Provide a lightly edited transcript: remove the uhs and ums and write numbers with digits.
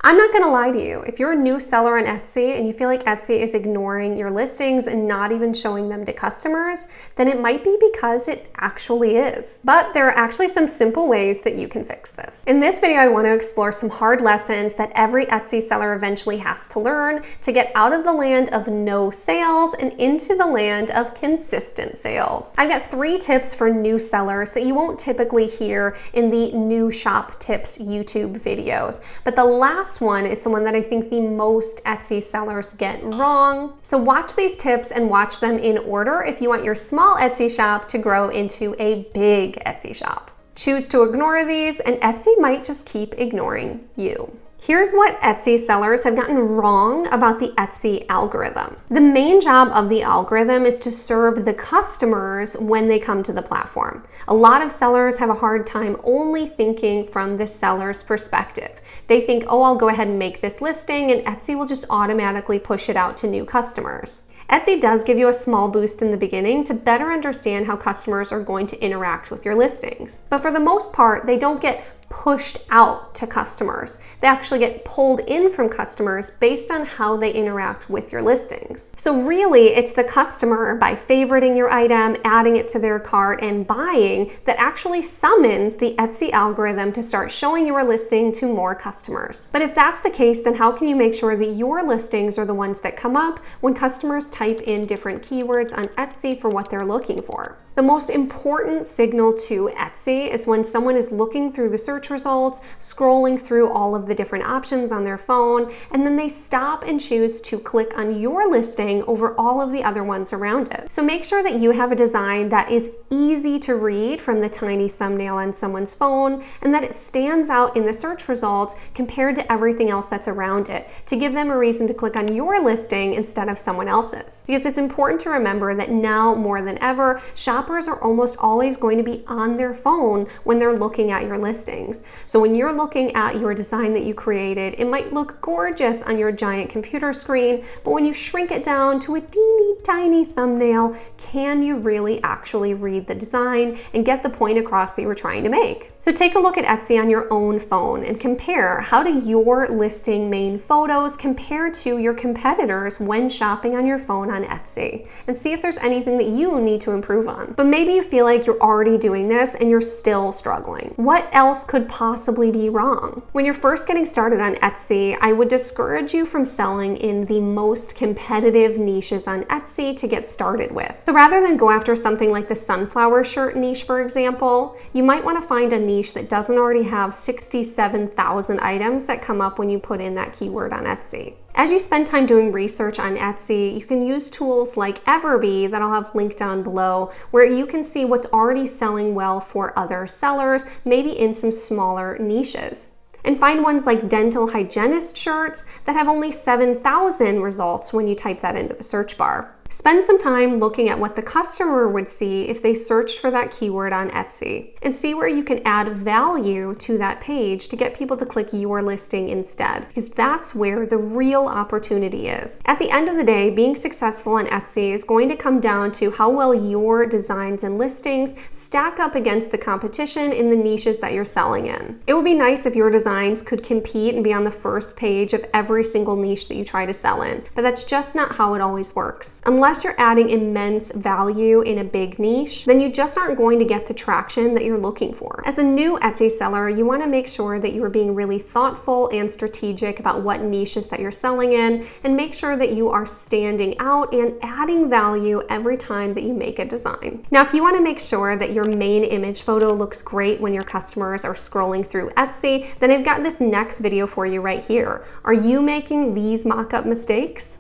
I'm not gonna lie to you, if you're a new seller on Etsy and you feel like Etsy is ignoring your listings and not even showing them to customers, then it might be because it actually is. But there are actually some simple ways that you can fix this. In this video, I want to explore some hard lessons that every Etsy seller eventually has to learn to get out of the land of no sales and into the land of consistent sales. I've got 3 tips for new sellers that you won't typically hear in the new shop tips YouTube videos, but the last one is the one that I think the most Etsy sellers get wrong. So watch these tips and watch them in order if you want your small Etsy shop to grow into a big Etsy shop. Choose to ignore these and Etsy might just keep ignoring you. Here's what Etsy sellers have gotten wrong about the Etsy algorithm. The main job of the algorithm is to serve the customers when they come to the platform. A lot of sellers have a hard time only thinking from the seller's perspective. They think, oh, I'll go ahead and make this listing and Etsy will just automatically push it out to new customers. Etsy does give you a small boost in the beginning to better understand how customers are going to interact with your listings. But for the most part, they don't get pushed out to customers. They actually get pulled in from customers based on how they interact with your listings. So really, it's the customer, by favoriting your item, adding it to their cart, and buying, that actually summons the Etsy algorithm to start showing your listing to more customers. But if that's the case, then how can you make sure that your listings are the ones that come up when customers type in different keywords on Etsy for what they're looking for? The most important signal to Etsy is when someone is looking through the search results, scrolling through all of the different options on their phone, and then they stop and choose to click on your listing over all of the other ones around it. So make sure that you have a design that is easy to read from the tiny thumbnail on someone's phone, and that it stands out in the search results compared to everything else that's around it, to give them a reason to click on your listing instead of someone else's. Because it's important to remember that now more than ever, shoppers are almost always going to be on their phone when they're looking at your listings. So when you're looking at your design that you created, it might look gorgeous on your giant computer screen, but when you shrink it down to a teeny tiny thumbnail, can you really actually read the design and get the point across that you were trying to make? So take a look at Etsy on your own phone and compare, how do your listing main photos compare to your competitors when shopping on your phone on Etsy, and see if there's anything that you need to improve on. But maybe you feel like you're already doing this and you're still struggling. What else could possibly be wrong? When you're first getting started on Etsy, I would discourage you from selling in the most competitive niches on Etsy to get started with. So rather than go after something like the sunflower shirt niche, for example, you might want to find a niche that doesn't already have 67,000 items that come up when you put in that keyword on Etsy. As you spend time doing research on Etsy, you can use tools like FABRICA that I'll have linked down below, where you can see what's already selling well for other sellers, maybe in some smaller niches. And find ones like dental hygienist shirts that have only 7,000 results when you type that into the search bar. Spend some time looking at what the customer would see if they searched for that keyword on Etsy, and see where you can add value to that page to get people to click your listing instead, because that's where the real opportunity is. At the end of the day, being successful on Etsy is going to come down to how well your designs and listings stack up against the competition in the niches that you're selling in. It would be nice if your designs could compete and be on the first page of every single niche that you try to sell in, but that's just not how it always works. Unless you're adding immense value in a big niche, then you just aren't going to get the traction that you're looking for. As a new Etsy seller, you want to make sure that you are being really thoughtful and strategic about what niches that you're selling in, and make sure that you are standing out and adding value every time that you make a design. Now, if you want to make sure that your main image photo looks great when your customers are scrolling through Etsy, then I've got this next video for you right here. Are you making these mock-up mistakes?